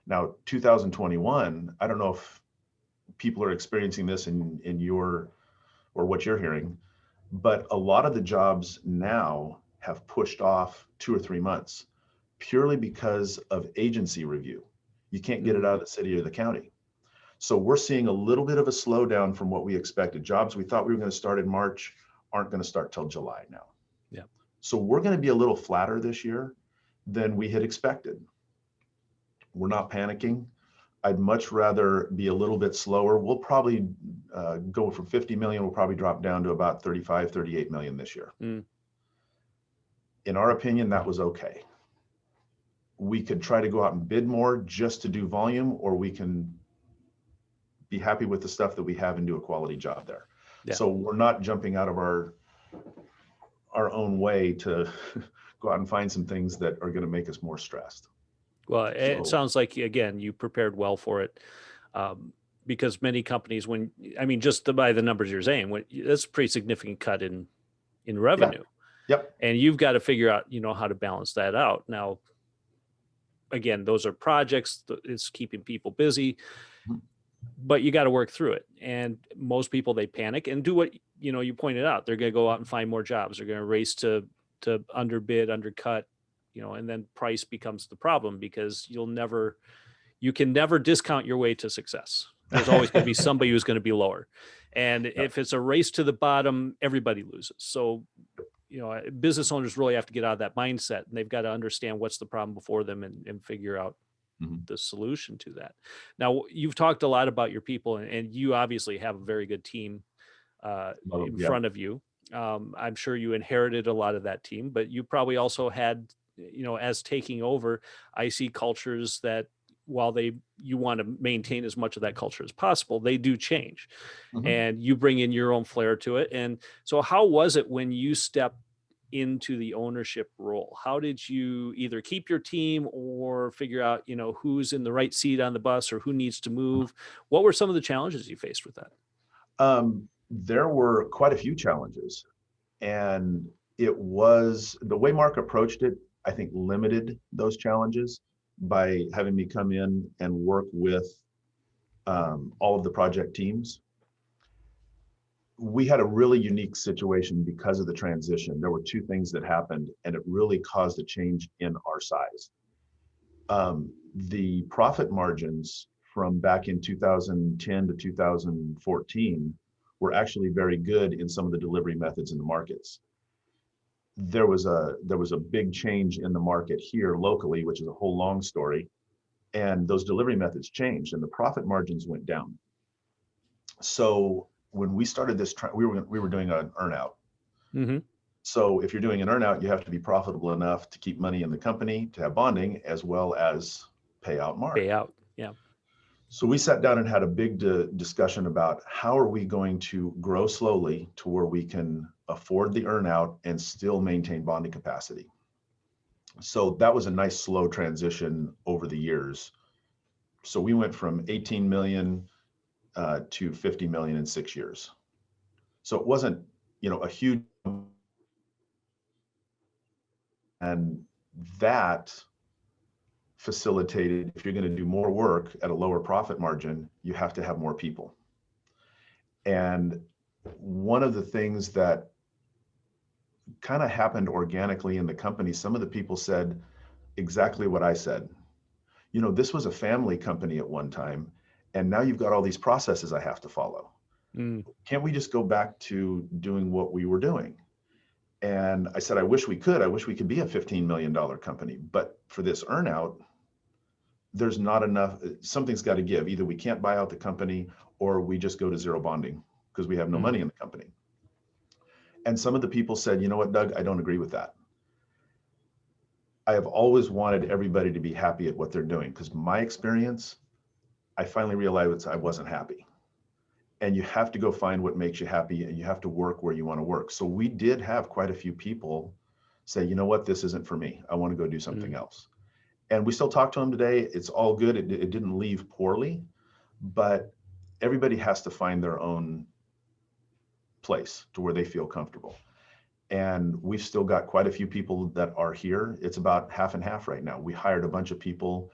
[SPEAKER 2] Now, 2021, I don't know if people are experiencing this in your, or what you're hearing, but a lot of the jobs now have pushed off 2 or 3 months purely because of agency review. You can't get it out of the city or the county. So we're seeing a little bit of a slowdown from what we expected. Jobs we thought we were going to start in March aren't going to start till July now.
[SPEAKER 1] Yeah.
[SPEAKER 2] So we're going to be a little flatter this year than we had expected. We're not panicking. I'd much rather be a little bit slower. We'll probably go from 50 million, we'll probably drop down to about 35, 38 million this year. In our opinion, that was okay. We could try to go out and bid more just to do volume, or we can be happy with the stuff that we have and do a quality job there. Yeah. So we're not jumping out of our own way to go out and find some things that are going to make us more stressed.
[SPEAKER 1] Well, it sounds like, again, you prepared well for it, because many companies, just by the numbers you're saying, that's a pretty significant cut in revenue.
[SPEAKER 2] Yep.
[SPEAKER 1] And you've got to figure out, how to balance that out. Now, again, those are projects. It's keeping people busy. but you got to work through it. And most people, they panic and do what, you pointed out. They're going to go out and find more jobs. They're going to race to underbid, undercut, and then price becomes the problem, because you can never discount your way to success. There's always going to be somebody who's going to be lower. And if it's a race to the bottom, everybody loses. So, business owners really have to get out of that mindset, and they've got to understand what's the problem before them, and figure out the solution to that. Now, you've talked a lot about your people, and you obviously have a very good team in front of you. I'm sure you inherited a lot of that team, but you probably also had, as taking over, I see cultures that, while you want to maintain as much of that culture as possible, they do change, and you bring in your own flair to it. And so how was it when you stepped into the ownership role? How did you either keep your team or figure out, who's in the right seat on the bus or who needs to move? What were some of the challenges you faced with that?
[SPEAKER 2] There were quite a few challenges, and it was the way Mark approached it, I think, limited those challenges by having me come in and work with all of the project teams. We had a really unique situation because of the transition. There were two things that happened, and it really caused a change in our size. The profit margins from back in 2010 to 2014 were actually very good in some of the delivery methods in the markets. There was a big change in the market here locally, which is a whole long story, and those delivery methods changed, and the profit margins went down. So when we started this, we were doing an earnout. So if you're doing an earnout, you have to be profitable enough to keep money in the company, to have bonding, as well as pay out Mark.
[SPEAKER 1] Yeah.
[SPEAKER 2] So we sat down and had a big discussion about how are we going to grow slowly to where we can afford the earnout and still maintain bonding capacity. So that was a nice slow transition over the years. So we went from 18 million to 50 million in 6 years. So it wasn't, a huge, and that facilitated, if you're going to do more work at a lower profit margin, you have to have more people. And one of the things that kind of happened organically in the company, some of the people said exactly what I said. This was a family company at one time, and now you've got all these processes I have to follow. Can't we just go back to doing what we were doing? And I said, I wish we could. I wish we could be a $15 million company, but for this earnout, there's not enough. Something's got to give. Either we can't buy out the company, or we just go to zero bonding because we have no money in the company. And some of the people said, you know what, Doug, I don't agree with that. I have always wanted everybody to be happy at what they're doing, because my experience, I finally realized I wasn't happy. And you have to go find what makes you happy, and you have to work where you want to work. So we did have quite a few people say, you know what, this isn't for me. I want to go do something else. And we still talk to them today. It's all good. It didn't leave poorly, but everybody has to find their own place to where they feel comfortable. And we've still got quite a few people that are here. It's about half and half right now. We hired a bunch of people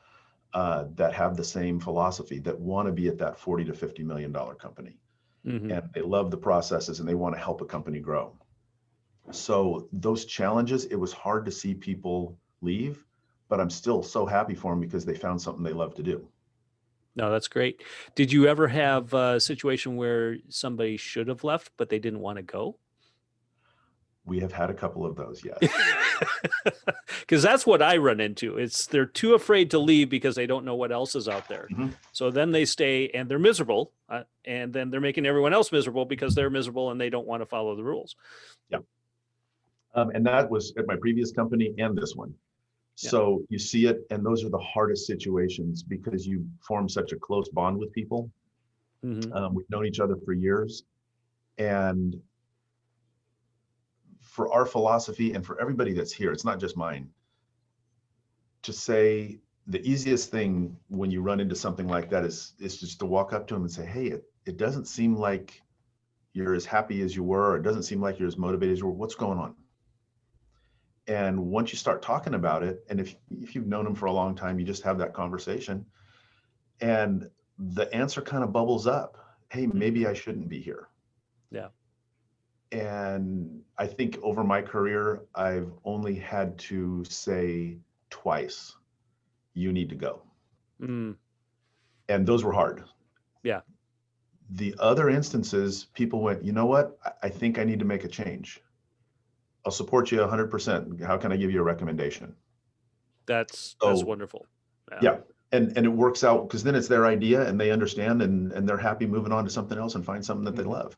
[SPEAKER 2] that have the same philosophy, that want to be at that $40 to $50 million company. And they love the processes, and they want to help a company grow. So those challenges, it was hard to see people leave, but I'm still so happy for them because they found something they love to do.
[SPEAKER 1] No, that's great. Did you ever have a situation where somebody should have left, but they didn't want to go?
[SPEAKER 2] We have had a couple of those, yes.
[SPEAKER 1] Because that's what I run into. They're too afraid to leave because they don't know what else is out there. So then they stay and they're miserable, and then they're making everyone else miserable because they're miserable and they don't want to follow the rules.
[SPEAKER 2] Yeah. And that was at my previous company and this one. So you see it, and those are the hardest situations because you form such a close bond with people. We've known each other for years, and for our philosophy and for everybody that's here, it's not just mine, to say the easiest thing when you run into something like that is just to walk up to them and say, hey, it doesn't seem like you're as happy as you were, or it doesn't seem like you're as motivated as you were. What's going on? And once you start talking about it, and if you've known them for a long time, you just have that conversation. And the answer kind of bubbles up. Hey, maybe
[SPEAKER 1] Mhm.
[SPEAKER 2] I shouldn't be here.
[SPEAKER 1] Yeah.
[SPEAKER 2] And I think over my career, I've only had to say twice, you need to go.
[SPEAKER 1] Mm.
[SPEAKER 2] And those were hard.
[SPEAKER 1] Yeah.
[SPEAKER 2] The other instances, people went, you know what? I think I need to make a change. I'll support you 100%. How can I give you a recommendation?
[SPEAKER 1] That's
[SPEAKER 2] So
[SPEAKER 1] wonderful. Yeah.
[SPEAKER 2] yeah, and it works out because then it's their idea and they understand and they're happy moving on to something else and find something that they
[SPEAKER 1] Mhm.
[SPEAKER 2] love.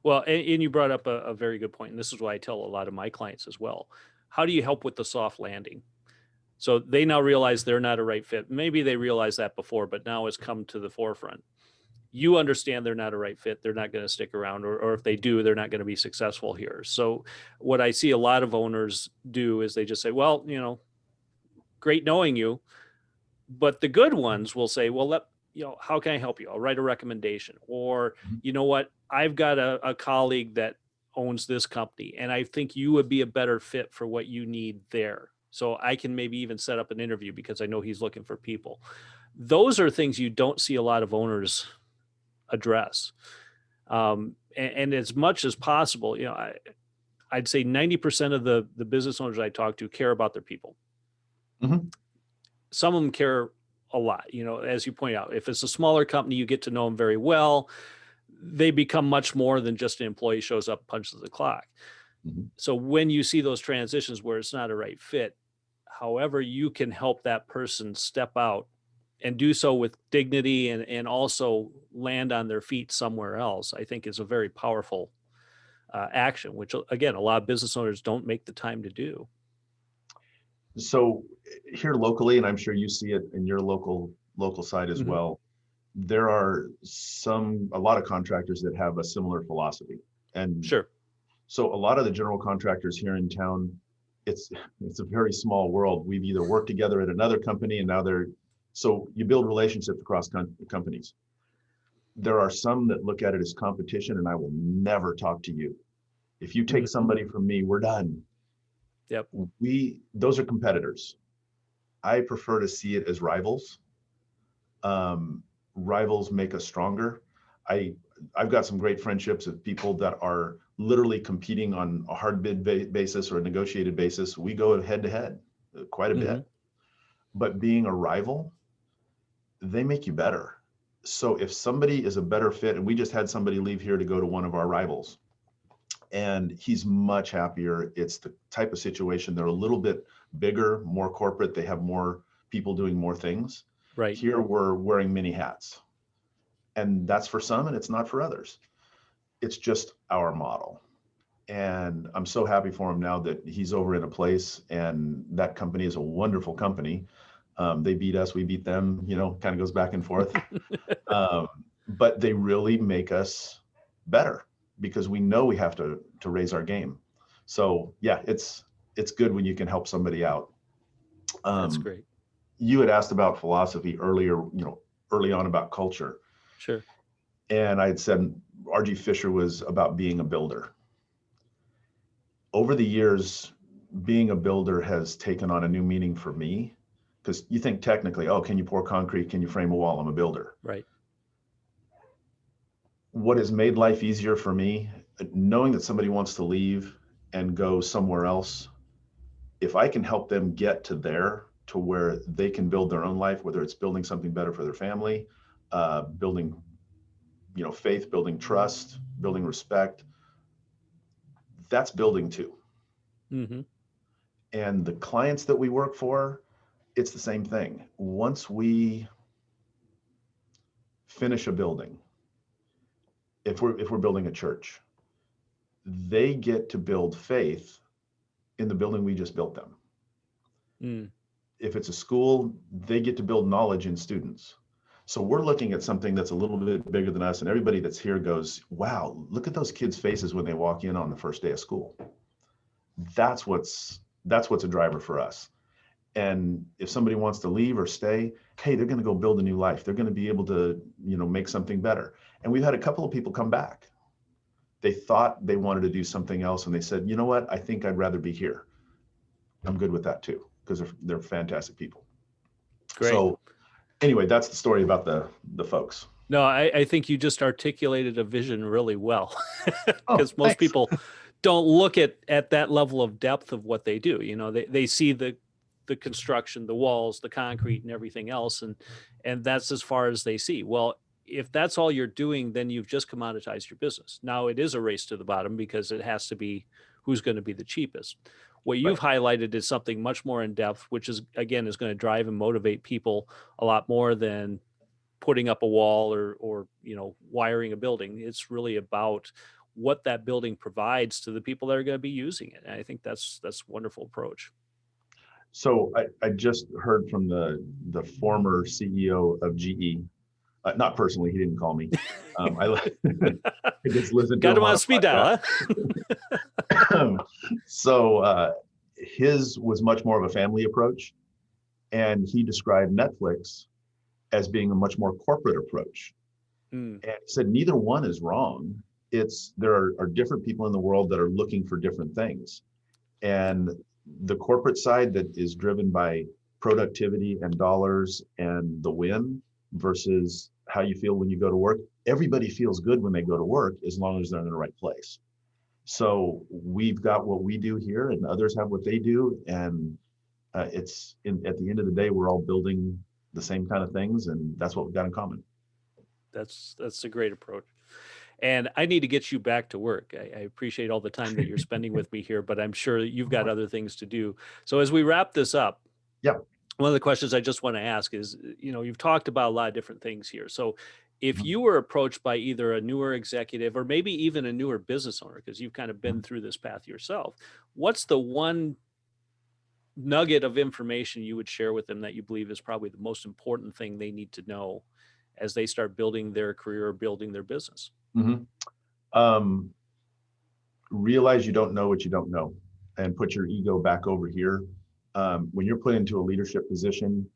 [SPEAKER 1] Well, and you brought up a very good point, and this is why I tell a lot of my clients as well. How do you help with the soft landing? So they now realize they're not a right fit. Maybe they realized that before, but now it's come to the forefront. You understand they're not a right fit. They're not going to stick around, or if they do, they're not going to be successful here. So what I see a lot of owners do is they just say, well, great knowing you. But the good ones will say, well, how can I help you? I'll write a recommendation. Or,
[SPEAKER 2] Mhm.
[SPEAKER 1] you know what? I've got a colleague that owns this company, and I think you would be a better fit for what you need there. So I can maybe even set up an interview because I know he's looking for people. Those are things you don't see a lot of owners address. And as much as possible, I'd say 90% of the business owners I talk to care about their people.
[SPEAKER 2] Mhm.
[SPEAKER 1] Some of them care a lot. As you point out, if it's a smaller company, you get to know them very well. They become much more than just an employee shows up, punches the clock.
[SPEAKER 2] Mhm.
[SPEAKER 1] So when you see those transitions where it's not a right fit, however you can help that person step out and do so with dignity and also land on their feet somewhere else, I think is a very powerful action, which again, a lot of business owners don't make the time to do.
[SPEAKER 2] So here locally, and I'm sure you see it in your local side as
[SPEAKER 1] Mhm.
[SPEAKER 2] well, there are a lot of contractors that have a similar philosophy. And
[SPEAKER 1] Sure.
[SPEAKER 2] so a lot of the general contractors here in town, it's it's a very small world. We've either worked together at another company and now so you build relationships across companies. There are some that look at it as competition and I will never talk to you. If you take
[SPEAKER 1] Mhm.
[SPEAKER 2] somebody from me, we're done.
[SPEAKER 1] Yep.
[SPEAKER 2] Those are competitors. I prefer to see it as rivals. Um, Rivals make us stronger. I I've got some great friendships of people that are literally competing on a hard bid basis or a negotiated basis. We go head to head quite a bit.
[SPEAKER 1] Mhm.
[SPEAKER 2] But being a rival, they make you better. So if somebody is a better fit, and we just had somebody leave here to go to one of our rivals, and he's much happier. It's the type of situation, they're a little bit bigger, more corporate, they have more people doing more things.
[SPEAKER 1] Right.
[SPEAKER 2] Here we're wearing many hats, and that's for some and it's not for others. It's just our model. And I'm so happy for him now that he's over in a place, and that company is a wonderful company. They beat us, we beat them, kind of goes back and forth. um, but they really make us better because we know we have to raise our game. So yeah, it's good when you can help somebody out.
[SPEAKER 1] That's
[SPEAKER 2] um,
[SPEAKER 1] great.
[SPEAKER 2] you had asked about philosophy earlier, early on, about culture,
[SPEAKER 1] Sure.
[SPEAKER 2] and I had said RG Fisher was about being a builder. Over the years, being a builder has taken on a new meaning for me, because you think technically, oh, can you pour concrete, can you frame a wall, I'm a builder.
[SPEAKER 1] Right.
[SPEAKER 2] What has made life easier for me, knowing that somebody wants to leave and go somewhere else, if I can help them get to where they can build their own life, whether it's building something better for their family, building, faith, building trust, building respect, that's building too.
[SPEAKER 1] Mhm.
[SPEAKER 2] And the clients that we work for, it's the same thing. Once we finish a building, if we're building a church, they get to build faith in the building we just built them.
[SPEAKER 1] Mm.
[SPEAKER 2] If it's a school, they get to build knowledge in students. So we're looking at something that's a little bit bigger than us, and everybody that's here goes, wow, look at those kids' faces when they walk in on the first day of school. That's what's a driver for us. And if somebody wants to leave or stay, hey, they're going to go build a new life. They're going to be able to, make something better. And we've had a couple of people come back. They thought they wanted to do something else, and they said, you know what, I think I'd rather be here. I'm good with that too, because they're fantastic people.
[SPEAKER 1] Great.
[SPEAKER 2] So Anyway, that's the story about the folks.
[SPEAKER 1] No, I think you just articulated a vision really well,
[SPEAKER 2] Oh,
[SPEAKER 1] because most
[SPEAKER 2] thanks.
[SPEAKER 1] people don't look at that level of depth of what they do. They see the construction, the walls, the concrete, and everything else, and that's as far as they see. Well, if that's all you're doing, then you've just commoditized your business. Now it is a race to the bottom because it has to be who's going to be the cheapest. What
[SPEAKER 2] Right.
[SPEAKER 1] you've highlighted is something much more in depth, which is again is going to drive and motivate people a lot more than putting up a wall or wiring a building. It's really about what that building provides to the people that are going to be using it. And I think that's a wonderful approach.
[SPEAKER 2] So I just heard from the former CEO of GE. Not personally, he didn't call me. I just listened to
[SPEAKER 1] Got
[SPEAKER 2] him
[SPEAKER 1] him on
[SPEAKER 2] on
[SPEAKER 1] a
[SPEAKER 2] a
[SPEAKER 1] speed
[SPEAKER 2] podcast.
[SPEAKER 1] dial, huh?
[SPEAKER 2] So his was much more of a family approach, and he described Netflix as being a much more corporate approach.
[SPEAKER 1] Mm,
[SPEAKER 2] And he said neither one is wrong. There are different people in the world that are looking for different things, and the corporate side that is driven by productivity and dollars and the win versus how you feel when you go to work. Everybody feels good when they go to work as long as they're in the right place. So we've got what we do here, and others have what they do, and at the end of the day, we're all building the same kind of things, and that's what we've got in common.
[SPEAKER 1] that's a great approach. And I need to get you back to work. I appreciate all the time that you're spending with me here, but I'm sure you've got other things to do. So as we wrap this up,
[SPEAKER 2] Yeah.
[SPEAKER 1] one of the questions I just want to ask is, you've talked about a lot of different things here. So if
[SPEAKER 2] Mhm.
[SPEAKER 1] you were approached by either a newer executive or maybe even a newer business owner, because you've kind of been
[SPEAKER 2] Mhm.
[SPEAKER 1] through this path yourself, what's the one nugget of information you would share with them that you believe is probably the most important thing they need to know as they start building their career or building their business?
[SPEAKER 2] Mhm. Um, Realize you don't know what you don't know, and put your ego back over here. When you're put into a leadership position,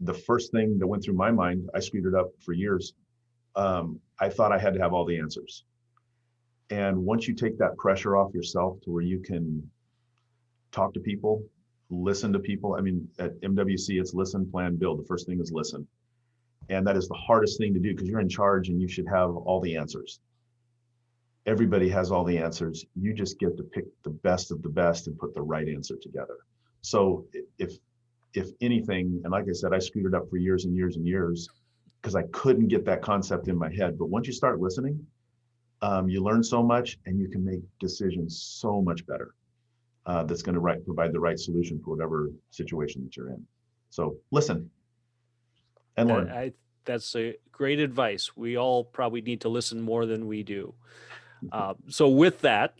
[SPEAKER 2] the first thing that went through my mind, I screwed it up for years. I thought I had to have all the answers. And once you take that pressure off yourself to where you can talk to people, listen to people. I mean, at MWC, it's listen, plan, build. The first thing is listen. And that is the hardest thing to do because you're in charge and you should have all the answers. Everybody has all the answers. You just get to pick the best of the best and put the right answer together. So if anything, and like I said, I screwed it up for years and years and years because I couldn't get that concept in my head. But once you start listening, you learn so much and you can make decisions so much better. That's going to provide the right solution for whatever situation that you're in. So listen and
[SPEAKER 1] That
[SPEAKER 2] learn.
[SPEAKER 1] I That's a great advice. We all probably need to listen more than we do. So with that,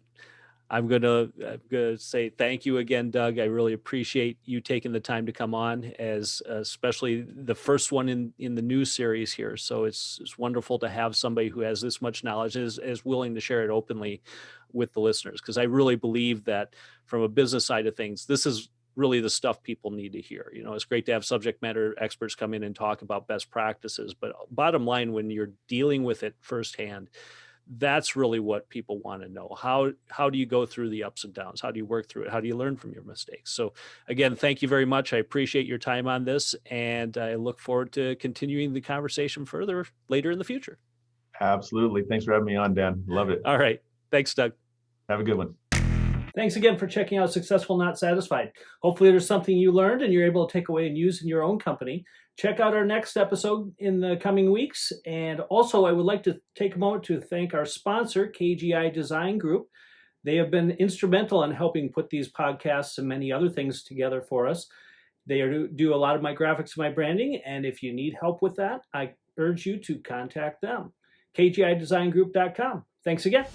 [SPEAKER 1] I'm gonna say thank you again, Doug. I really appreciate you taking the time to come on, as especially the first one in the new series here. So it's wonderful to have somebody who has this much knowledge and is willing to share it openly with the listeners, because I really believe that from a business side of things, this is really the stuff people need to hear. It's great to have subject matter experts come in and talk about best practices, but bottom line, when you're dealing with it firsthand, that's really what people want to know. How do you go through the ups and downs? How do you work through it? How do you learn from your mistakes? So again, thank you very much. I appreciate your time on this, and I look forward to continuing the conversation further later in the future.
[SPEAKER 2] Absolutely. Thanks for having me on, Dan. Love it.
[SPEAKER 1] All right. Thanks, Doug.
[SPEAKER 2] Have a good one.
[SPEAKER 1] Thanks again for checking out Successful Not Satisfied. Hopefully there's something you learned and you're able to take away and use in your own company. Check out our next episode in the coming weeks. And also, I would like to take a moment to thank our sponsor, KGI Design Group. They have been instrumental in helping put these podcasts and many other things together for us. They do a lot of my graphics and my branding, and if you need help with that, I urge you to contact them. KGIDesignGroup.com. Thanks again.